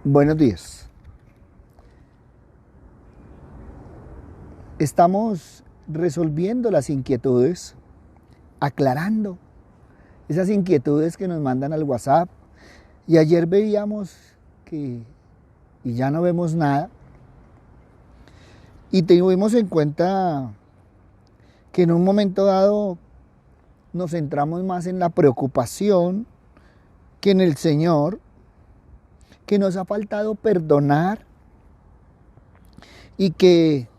Buenos días. Estamos resolviendo las inquietudes, aclarando esas inquietudes que nos mandan al WhatsApp. Y ayer veíamos y ya no vemos nada. Y tuvimos en cuenta que en un momento dado nos centramos más en la preocupación que en el Señor, que nos ha faltado perdonar y que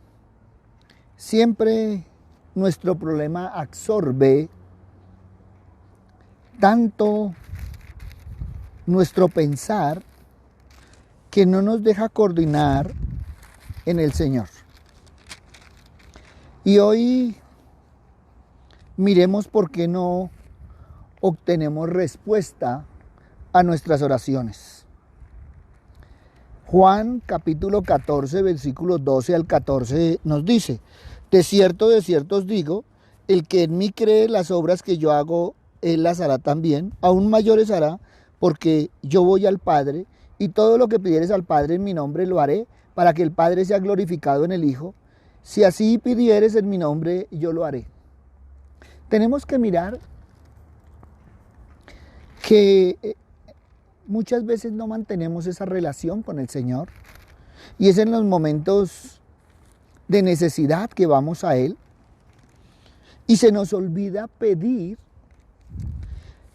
siempre nuestro problema absorbe tanto nuestro pensar que no nos deja coordinar en el Señor. Y hoy miremos por qué no obtenemos respuesta a nuestras oraciones. Juan capítulo 14, versículos 12 al 14 nos dice: de cierto os digo, el que en mí cree, las obras que yo hago, él las hará también, aún mayores hará, porque yo voy al Padre, y todo lo que pidieres al Padre en mi nombre lo haré, para que el Padre sea glorificado en el Hijo. Si así pidieres en mi nombre, yo lo haré. Tenemos que mirar que muchas veces no mantenemos esa relación con el Señor, y es en los momentos de necesidad que vamos a Él y se nos olvida pedir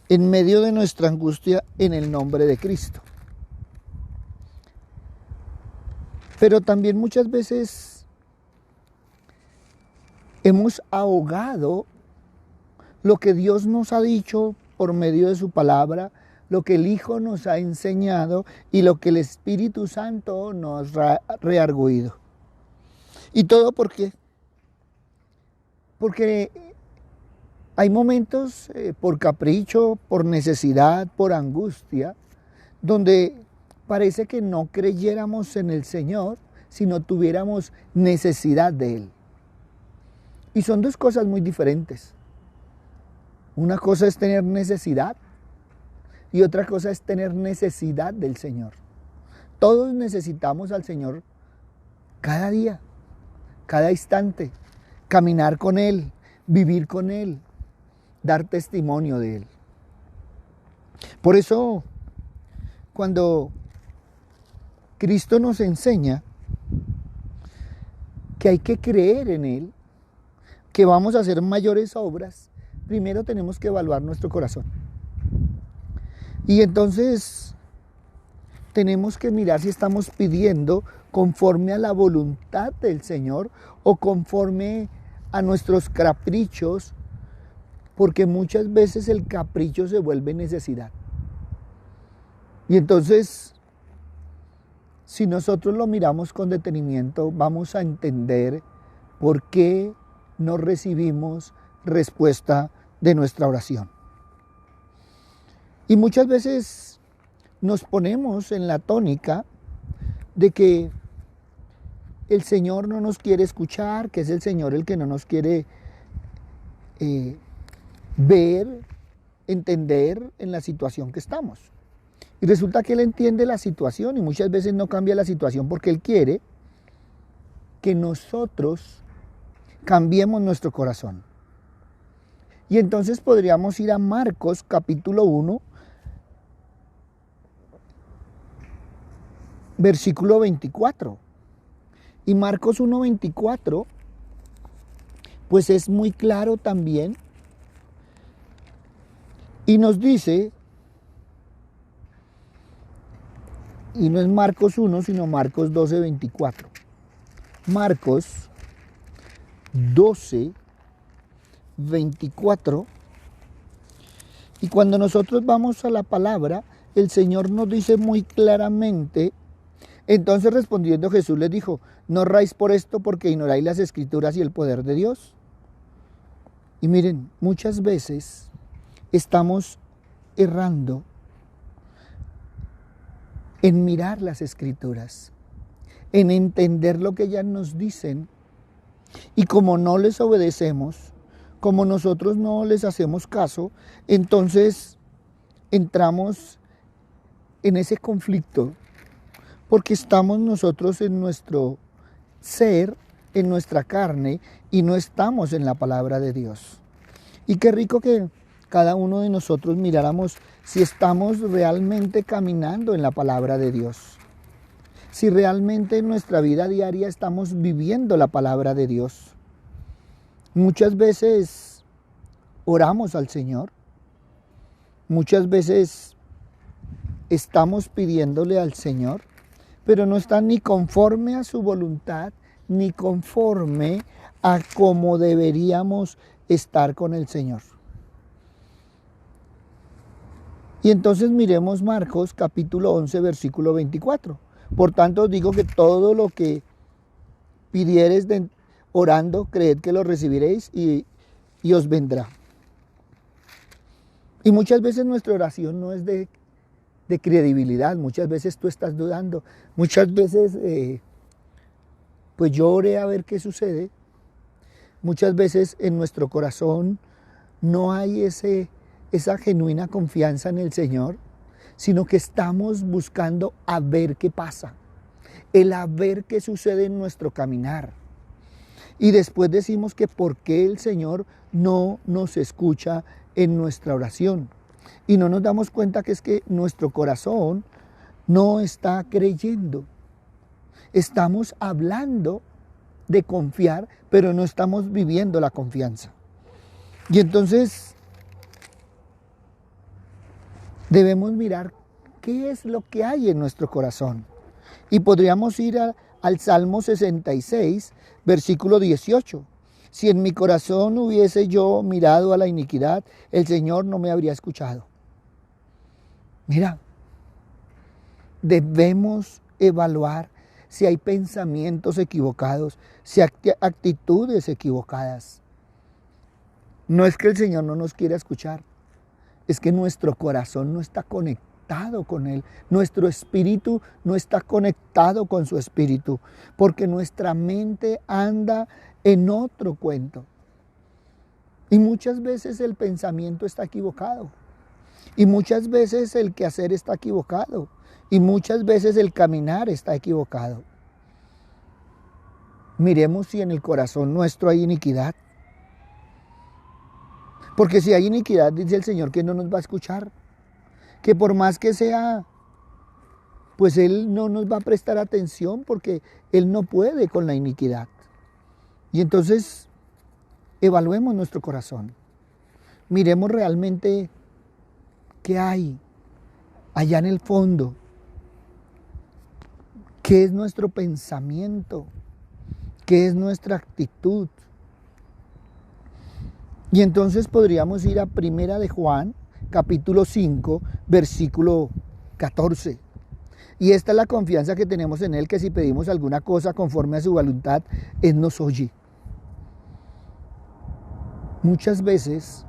en medio de nuestra angustia en el nombre de Cristo. Pero también muchas veces hemos ahogado lo que Dios nos ha dicho por medio de su palabra, lo que el Hijo nos ha enseñado y lo que el Espíritu Santo nos ha redargüido. ¿Y todo por qué? Porque hay momentos por capricho, por necesidad, por angustia, donde parece que no creyéramos en el Señor, sino tuviéramos necesidad de Él. Y son dos cosas muy diferentes. Una cosa es tener necesidad y otra cosa es tener necesidad del Señor. Todos necesitamos al Señor cada día, cada instante, caminar con Él, vivir con Él, dar testimonio de Él. Por eso, cuando Cristo nos enseña que hay que creer en Él, que vamos a hacer mayores obras, primero tenemos que evaluar nuestro corazón. Y entonces tenemos que mirar si estamos pidiendo conforme a la voluntad del Señor o conforme a nuestros caprichos, porque muchas veces el capricho se vuelve necesidad. Y entonces, si nosotros lo miramos con detenimiento, vamos a entender por qué no recibimos respuesta de nuestra oración. Y muchas veces nos ponemos en la tónica de que el Señor no nos quiere escuchar, que es el Señor el que no nos quiere ver, entender en la situación que estamos. Y resulta que Él entiende la situación y muchas veces no cambia la situación porque Él quiere que nosotros cambiemos nuestro corazón. Y entonces podríamos ir a Marcos capítulo 1, versículo 24. Y Marcos 1:24, pues es muy claro también. Y nos dice, y no es Marcos 1, sino Marcos 12:24. Marcos 12:24. Y cuando nosotros vamos a la palabra, el Señor nos dice muy claramente: entonces respondiendo Jesús les dijo, no erráis por esto, porque ignoráis las Escrituras y el poder de Dios. Y miren, muchas veces estamos errando en mirar las Escrituras, en entender lo que ellas nos dicen, y como no les obedecemos, como nosotros no les hacemos caso, entonces entramos en ese conflicto porque estamos nosotros en nuestro ser, en nuestra carne, y no estamos en la palabra de Dios. Y qué rico que cada uno de nosotros miráramos si estamos realmente caminando en la palabra de Dios. Si realmente en nuestra vida diaria estamos viviendo la palabra de Dios. Muchas veces oramos al Señor. Muchas veces estamos pidiéndole al Señor, pero no está ni conforme a su voluntad, ni conforme a cómo deberíamos estar con el Señor. Y entonces miremos Marcos capítulo 11, versículo 24. Por tanto os digo que todo lo que pidiereis orando, creed que lo recibiréis y os vendrá. Y muchas veces nuestra oración no es de credibilidad, muchas veces tú estás dudando, muchas veces pues yo oré a ver qué sucede, muchas veces en nuestro corazón no hay esa genuina confianza en el Señor, sino que estamos buscando a ver qué pasa, el a ver qué sucede en nuestro caminar. Y después decimos que por qué el Señor no nos escucha en nuestra oración. Y no nos damos cuenta que es que nuestro corazón no está creyendo. Estamos hablando de confiar, pero no estamos viviendo la confianza. Y entonces debemos mirar qué es lo que hay en nuestro corazón. Y podríamos ir al Salmo 66, versículo 18. Si en mi corazón hubiese yo mirado a la iniquidad, el Señor no me habría escuchado. Mira, debemos evaluar si hay pensamientos equivocados, si hay actitudes equivocadas. No es que el Señor no nos quiera escuchar, es que nuestro corazón no está conectado con Él. Nuestro espíritu no está conectado con su espíritu, porque nuestra mente anda en otro cuento. Y muchas veces el pensamiento está equivocado. Y muchas veces el quehacer está equivocado. Y muchas veces el caminar está equivocado. Miremos si en el corazón nuestro hay iniquidad. Porque si hay iniquidad, dice el Señor que no nos va a escuchar. Que por más que sea, pues Él no nos va a prestar atención porque Él no puede con la iniquidad. Y entonces, evaluemos nuestro corazón. Miremos realmente qué hay allá en el fondo. ¿Qué es nuestro pensamiento? ¿Qué es nuestra actitud? Y entonces podríamos ir a Primera de Juan, capítulo 5, versículo 14. Y esta es la confianza que tenemos en Él, que si pedimos alguna cosa conforme a su voluntad, Él nos oye. Muchas veces,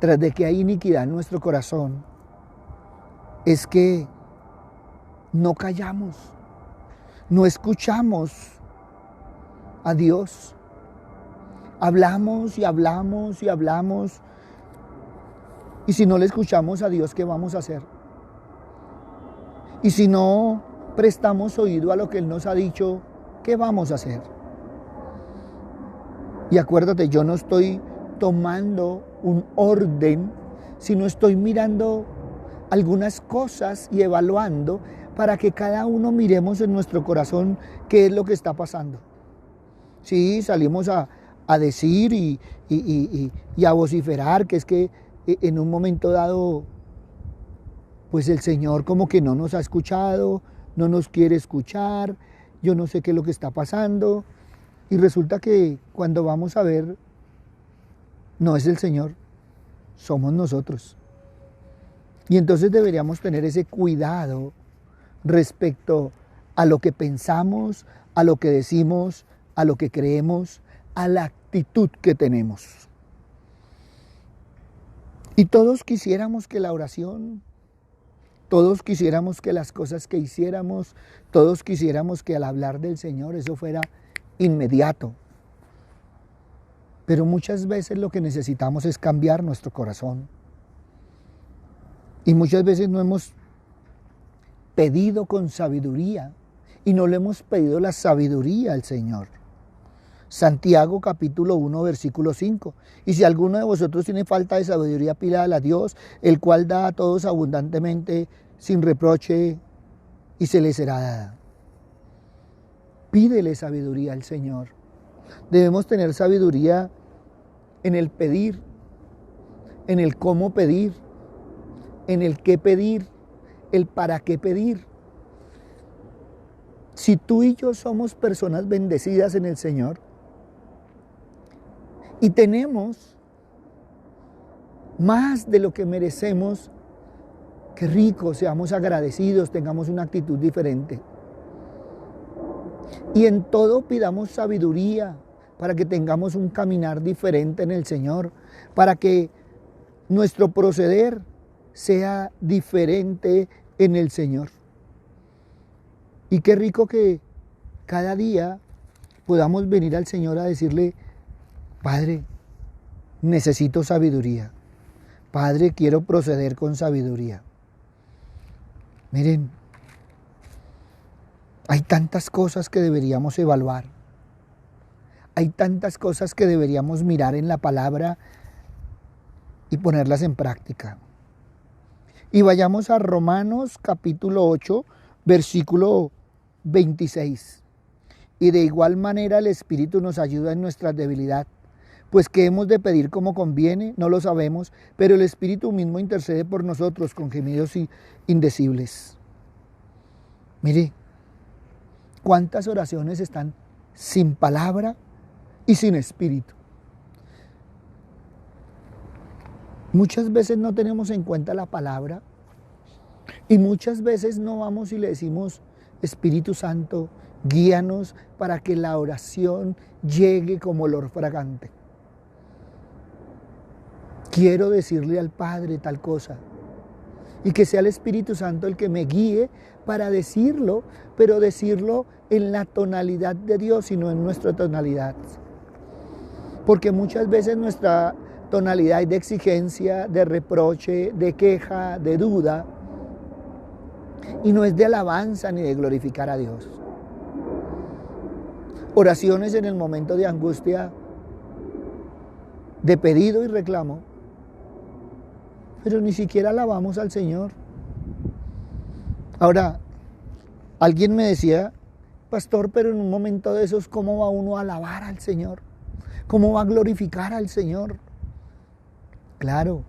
tras de que hay iniquidad en nuestro corazón, es que no callamos, no escuchamos a Dios. Hablamos y hablamos y hablamos. Y si no le escuchamos a Dios, ¿qué vamos a hacer? Y si no prestamos oído a lo que Él nos ha dicho, ¿qué vamos a hacer? Y acuérdate, yo no estoy tomando un orden, sino estoy mirando algunas cosas y evaluando para que cada uno miremos en nuestro corazón qué es lo que está pasando. Sí, salimos a decir y a vociferar que es que en un momento dado pues el Señor como que no nos ha escuchado, no nos quiere escuchar, yo no sé qué es lo que está pasando. Y resulta que cuando vamos a ver, no es el Señor, somos nosotros. Y entonces deberíamos tener ese cuidado respecto a lo que pensamos, a lo que decimos, a lo que creemos, a la actitud que tenemos. Y todos quisiéramos que la oración, todos quisiéramos que las cosas que hiciéramos, todos quisiéramos que al hablar del Señor eso fuera inmediato. Pero muchas veces lo que necesitamos es cambiar nuestro corazón. Y muchas veces no hemos pedido con sabiduría y no le hemos pedido la sabiduría al Señor. Santiago capítulo 1 versículo 5. Y si alguno de vosotros tiene falta de sabiduría, pídala a Dios, el cual da a todos abundantemente, sin reproche, y se le será dada. Pídele sabiduría al Señor. Debemos tener sabiduría en el pedir, en el cómo pedir, en el qué pedir, el para qué pedir. Si tú y yo somos personas bendecidas en el Señor y tenemos más de lo que merecemos, qué rico, seamos agradecidos, tengamos una actitud diferente. Y en todo pidamos sabiduría para que tengamos un caminar diferente en el Señor, para que nuestro proceder sea diferente en el Señor. Y qué rico que cada día podamos venir al Señor a decirle, Padre, necesito sabiduría. Padre, quiero proceder con sabiduría. Miren, hay tantas cosas que deberíamos evaluar. Hay tantas cosas que deberíamos mirar en la palabra y ponerlas en práctica. Y vayamos a Romanos capítulo 8, versículo 26. Y de igual manera el Espíritu nos ayuda en nuestra debilidad, pues que hemos de pedir como conviene, no lo sabemos, pero el Espíritu mismo intercede por nosotros con gemidos indecibles. Mire, cuántas oraciones están sin palabra y sin espíritu. Muchas veces no tenemos en cuenta la palabra y muchas veces no vamos y le decimos, Espíritu Santo, guíanos para que la oración llegue como olor fragante. Quiero decirle al Padre tal cosa y que sea el Espíritu Santo el que me guíe para decirlo, pero decirlo en la tonalidad de Dios y no en nuestra tonalidad. Porque muchas veces nuestra tonalidad es de exigencia, de reproche, de queja, de duda, y no es de alabanza ni de glorificar a Dios. Oraciones en el momento de angustia, de pedido y reclamo, pero ni siquiera alabamos al Señor. Ahora, alguien me decía, pastor, pero en un momento de esos, ¿cómo va uno a alabar al Señor? ¿Cómo va a glorificar al Señor? Claro,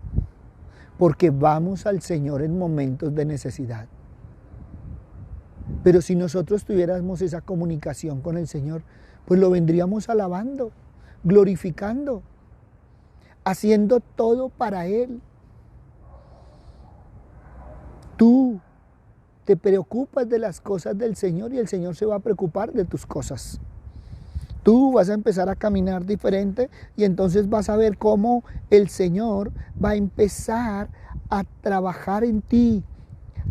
porque vamos al Señor en momentos de necesidad. Pero si nosotros tuviéramos esa comunicación con el Señor, pues lo vendríamos alabando, glorificando, haciendo todo para Él. Tú te preocupas de las cosas del Señor y el Señor se va a preocupar de tus cosas. Tú vas a empezar a caminar diferente y entonces vas a ver cómo el Señor va a empezar a trabajar en ti,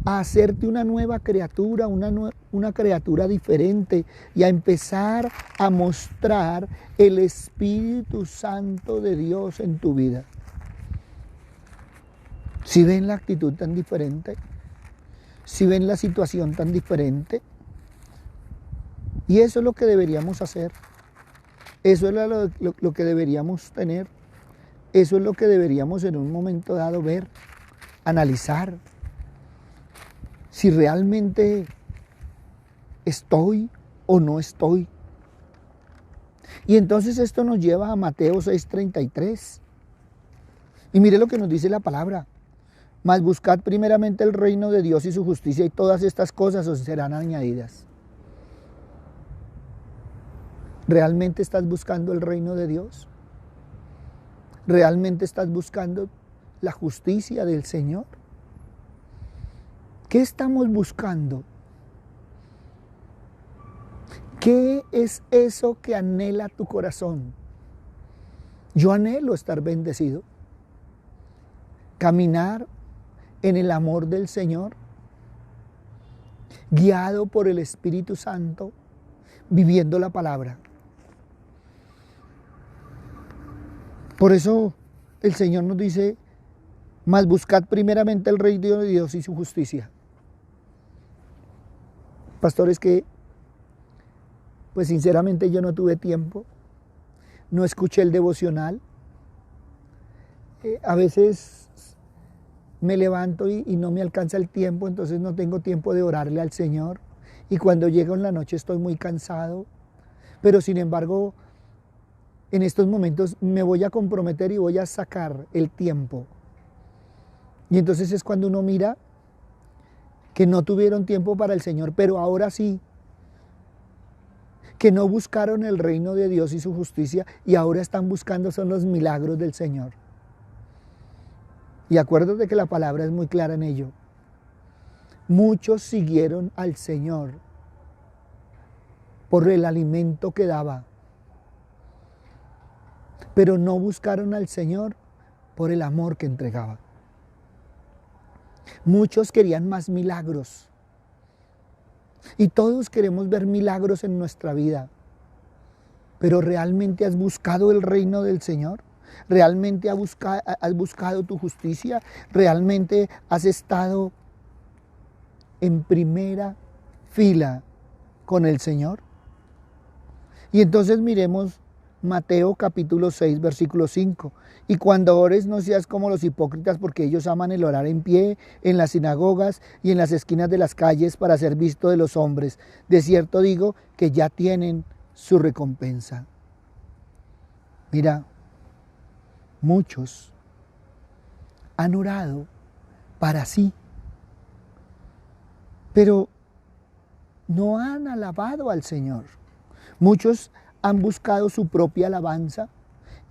a hacerte una nueva criatura, una criatura diferente y a empezar a mostrar el Espíritu Santo de Dios en tu vida. ¿Sí ven la actitud tan diferente? ¿Sí ven la situación tan diferente? Y eso es lo que deberíamos hacer. Eso es lo que deberíamos tener. Eso es lo que deberíamos en un momento dado ver, analizar. Si realmente estoy o no estoy. Y entonces esto nos lleva a Mateo 6:33. Y mire lo que nos dice la palabra. Mas buscad primeramente el reino de Dios y su justicia y todas estas cosas os serán añadidas. ¿Realmente estás buscando el reino de Dios? ¿Realmente estás buscando la justicia del Señor? ¿Qué estamos buscando? ¿Qué es eso que anhela tu corazón? Yo anhelo estar bendecido, caminar en el amor del Señor, guiado por el Espíritu Santo, viviendo la palabra. Por eso el Señor nos dice, mas buscad primeramente el reino de Dios y su justicia. Pastor, es que, pues sinceramente yo no tuve tiempo, no escuché el devocional. A veces me levanto y no me alcanza el tiempo, entonces no tengo tiempo de orarle al Señor. Y cuando llego en la noche estoy muy cansado, pero sin embargo, en estos momentos me voy a comprometer y voy a sacar el tiempo. Y entonces es cuando uno mira que no tuvieron tiempo para el Señor, pero ahora sí, que no buscaron el reino de Dios y su justicia y ahora están buscando son los milagros del Señor. Y acuérdate que la palabra es muy clara en ello. Muchos siguieron al Señor por el alimento que daba, pero no buscaron al Señor por el amor que entregaba. Muchos querían más milagros. Y todos queremos ver milagros en nuestra vida. Pero ¿realmente has buscado el reino del Señor? ¿Realmente has buscado tu justicia? ¿Realmente has estado en primera fila con el Señor? Y entonces miremos Mateo capítulo 6, versículo 5. Y cuando ores no seas como los hipócritas, porque ellos aman el orar en pie, en las sinagogas y en las esquinas de las calles para ser visto de los hombres. De cierto digo que ya tienen su recompensa. Mira, muchos han orado para sí, pero no han alabado al Señor. Muchos han buscado su propia alabanza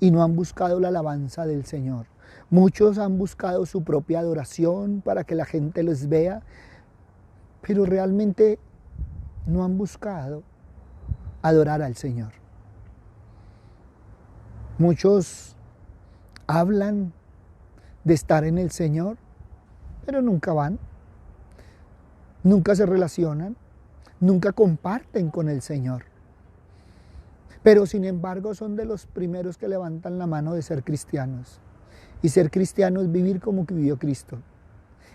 y no han buscado la alabanza del Señor. Muchos han buscado su propia adoración para que la gente les vea, pero realmente no han buscado adorar al Señor. Muchos hablan de estar en el Señor, pero nunca van, nunca se relacionan, nunca comparten con el Señor. Pero sin embargo son de los primeros que levantan la mano de ser cristianos. Y ser cristiano es vivir como que vivió Cristo.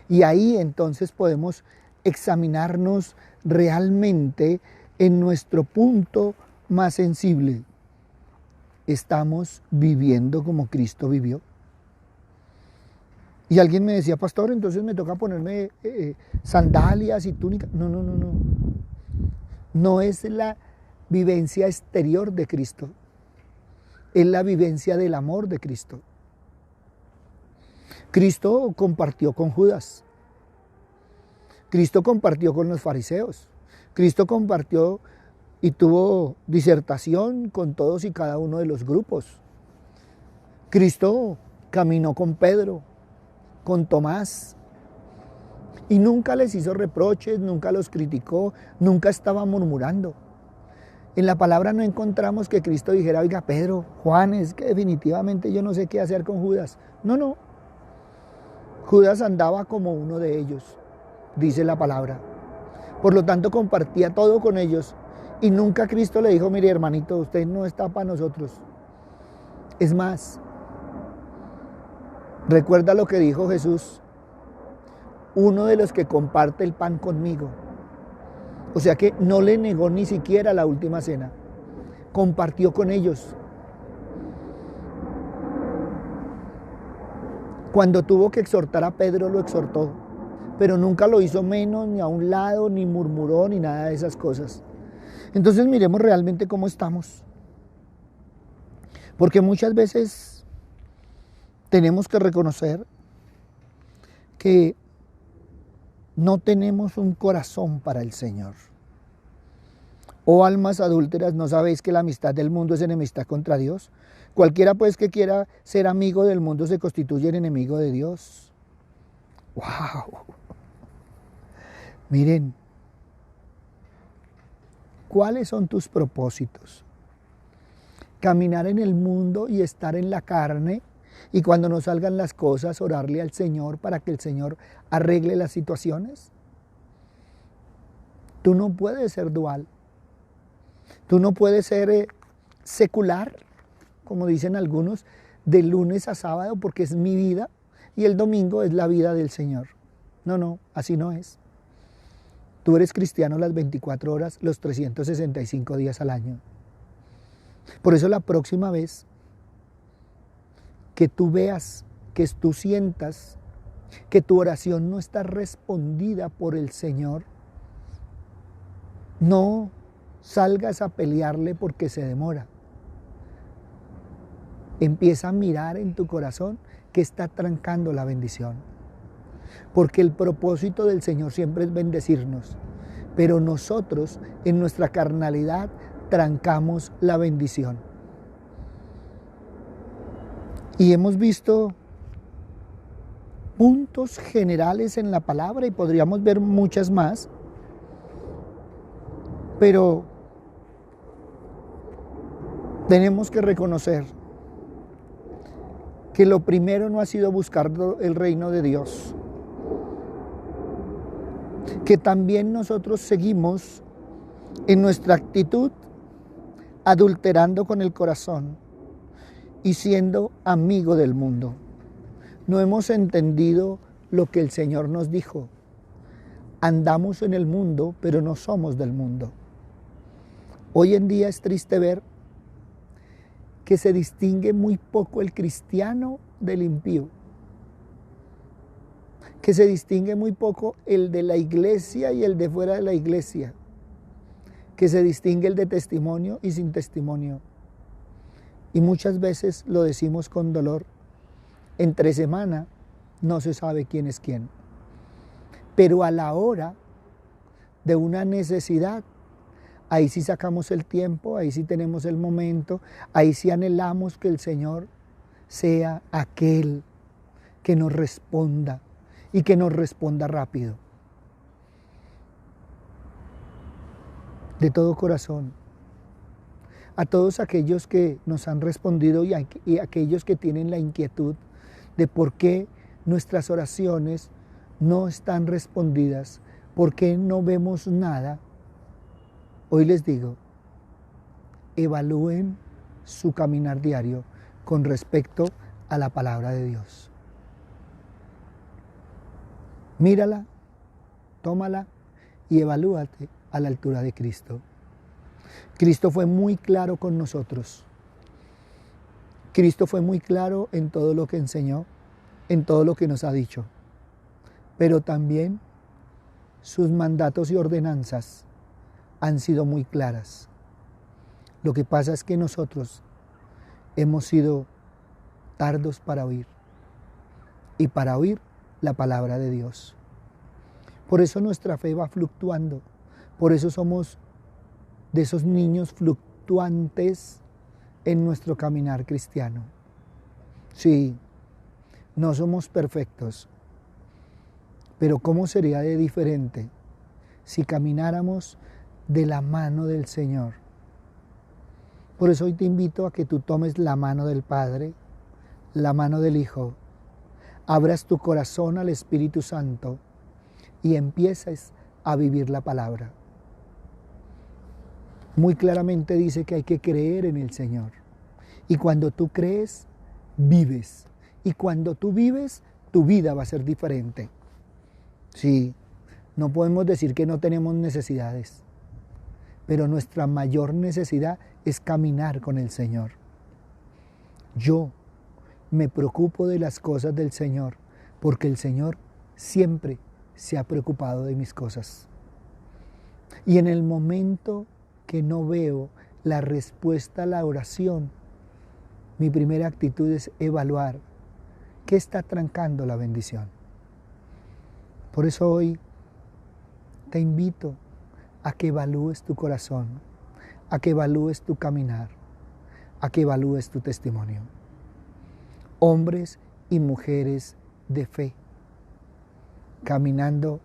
Y ahí entonces podemos examinarnos realmente en nuestro punto más sensible. ¿Estamos viviendo como Cristo vivió? Y alguien me decía, pastor, entonces me toca ponerme sandalias y túnica. No. No es la vivencia exterior de Cristo, es la vivencia del amor de Cristo. Cristo compartió con Judas, Cristo compartió con los fariseos, Cristo compartió y tuvo disertación con todos y cada uno de los grupos. Cristo caminó con Pedro, con Tomás, y nunca les hizo reproches, nunca los criticó, nunca estaba murmurando. En la palabra no encontramos que Cristo dijera, oiga Pedro, Juan, es que definitivamente yo no sé qué hacer con Judas. No. Judas andaba como uno de ellos, dice la palabra. Por lo tanto compartía todo con ellos y nunca Cristo le dijo, mire hermanito, usted no está para nosotros. Es más, recuerda lo que dijo Jesús, uno de los que comparte el pan conmigo. O sea que no le negó ni siquiera la última cena. Compartió con ellos. Cuando tuvo que exhortar a Pedro, lo exhortó. Pero nunca lo hizo menos, ni a un lado, ni murmuró, ni nada de esas cosas. Entonces miremos realmente cómo estamos. Porque muchas veces tenemos que reconocer que no tenemos un corazón para el Señor. Oh almas adúlteras, ¿no sabéis que la amistad del mundo es enemistad contra Dios? Cualquiera pues que quiera ser amigo del mundo se constituye en enemigo de Dios. ¡Wow! Miren, ¿cuáles son tus propósitos? Caminar en el mundo y estar en la carne, y cuando nos salgan las cosas, orarle al Señor para que el Señor arregle las situaciones. Tú no puedes ser dual. Tú no puedes ser secular, como dicen algunos, de lunes a sábado, porque es mi vida, y el domingo es la vida del Señor. No, así no es. Tú eres cristiano las 24 horas, los 365 días al año. Por eso la próxima vez que tú veas, que tú sientas que tu oración no está respondida por el Señor, no salgas a pelearle porque se demora. Empieza a mirar en tu corazón que está trancando la bendición. Porque el propósito del Señor siempre es bendecirnos. Pero nosotros en nuestra carnalidad trancamos la bendición. Y hemos visto puntos generales en la palabra y podríamos ver muchas más. Pero tenemos que reconocer que lo primero no ha sido buscar el reino de Dios. Que también nosotros seguimos en nuestra actitud adulterando con el corazón y siendo amigo del mundo. No hemos entendido lo que el Señor nos dijo. Andamos en el mundo, pero no somos del mundo. Hoy en día es triste ver que se distingue muy poco el cristiano del impío. Que se distingue muy poco el de la iglesia y el de fuera de la iglesia. Que se distingue el de testimonio y sin testimonio. Y muchas veces lo decimos con dolor. Entre semana no se sabe quién es quién. Pero a la hora de una necesidad, ahí sí sacamos el tiempo, ahí sí tenemos el momento, ahí sí anhelamos que el Señor sea aquel que nos responda y que nos responda rápido. De todo corazón, a todos aquellos que nos han respondido y aquellos que tienen la inquietud de por qué nuestras oraciones no están respondidas, por qué no vemos nada, hoy les digo, evalúen su caminar diario con respecto a la palabra de Dios. Mírala, tómala y evalúate a la altura de Cristo. Cristo fue muy claro con nosotros. Cristo fue muy claro en todo lo que enseñó, en todo lo que nos ha dicho. Pero también sus mandatos y ordenanzas han sido muy claras. Lo que pasa es que nosotros hemos sido tardos para oír y para oír la palabra de Dios. Por eso nuestra fe va fluctuando. Por eso somos de esos niños fluctuantes en nuestro caminar cristiano. Sí, no somos perfectos, pero ¿cómo sería de diferente si camináramos de la mano del Señor? Por eso hoy te invito a que tú tomes la mano del Padre, la mano del Hijo, abras tu corazón al Espíritu Santo y empieces a vivir la palabra. Muy claramente dice que hay que creer en el Señor. Y cuando tú crees, vives. Y cuando tú vives, tu vida va a ser diferente. Sí, no podemos decir que no tenemos necesidades, pero nuestra mayor necesidad es caminar con el Señor. Yo me preocupo de las cosas del Señor, porque el Señor siempre se ha preocupado de mis cosas. Y en el momento que no veo la respuesta a la oración, mi primera actitud es evaluar qué está trancando la bendición. Por eso hoy te invito a que evalúes tu corazón, a que evalúes tu caminar, a que evalúes tu testimonio. Hombres y mujeres de fe, caminando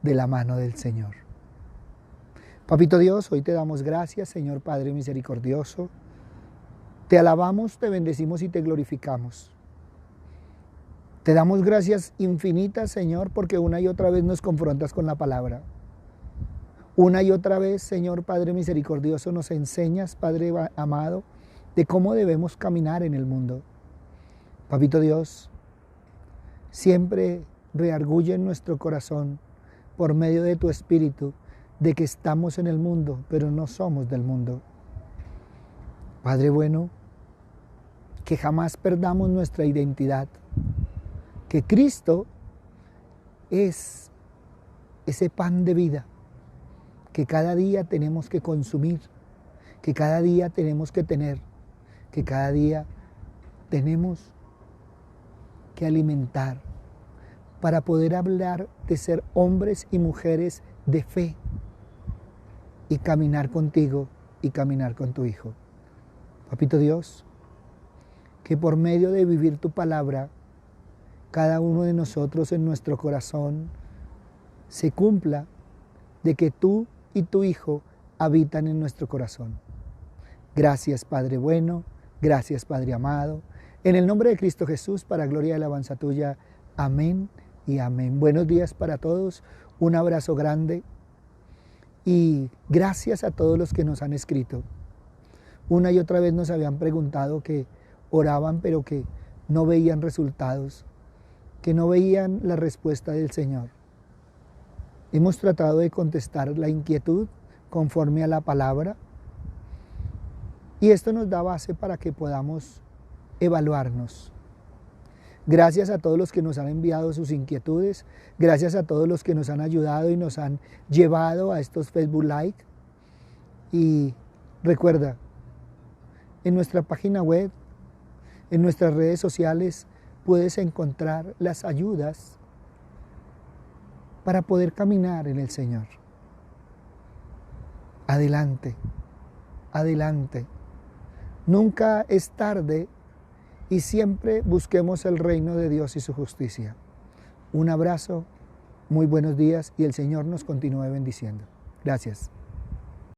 de la mano del Señor. Papito Dios, hoy te damos gracias, Señor Padre misericordioso. Te alabamos, te bendecimos y te glorificamos. Te damos gracias infinitas, Señor, porque una y otra vez nos confrontas con la palabra. Una y otra vez, Señor Padre misericordioso, nos enseñas, Padre amado, de cómo debemos caminar en el mundo. Papito Dios, siempre reargulle en nuestro corazón, por medio de tu Espíritu, de que estamos en el mundo, pero no somos del mundo. Padre bueno, que jamás perdamos nuestra identidad, que Cristo es ese pan de vida que cada día tenemos que consumir, que cada día tenemos que tener, que cada día tenemos que alimentar para poder hablar de ser hombres y mujeres de fe y caminar contigo y caminar con tu Hijo. Papito Dios, que por medio de vivir tu palabra, cada uno de nosotros en nuestro corazón se cumpla de que tú y tu Hijo habitan en nuestro corazón. Gracias, Padre bueno, gracias, Padre amado. En el nombre de Cristo Jesús, para gloria y alabanza tuya. Amén y amén. Buenos días para todos, un abrazo grande y gracias a todos los que nos han escrito. Una y otra vez nos habían preguntado que oraban pero que no veían resultados, que no veían la respuesta del Señor. Hemos tratado de contestar la inquietud conforme a la palabra y esto nos da base para que podamos evaluarnos. Gracias a todos los que nos han enviado sus inquietudes, gracias a todos los que nos han ayudado y nos han llevado a estos Facebook Live. Y recuerda, en nuestra página web, en nuestras redes sociales, puedes encontrar las ayudas para poder caminar en el Señor. Adelante, adelante. Nunca es tarde y siempre busquemos el reino de Dios y su justicia. Un abrazo, muy buenos días y el Señor nos continúe bendiciendo. Gracias.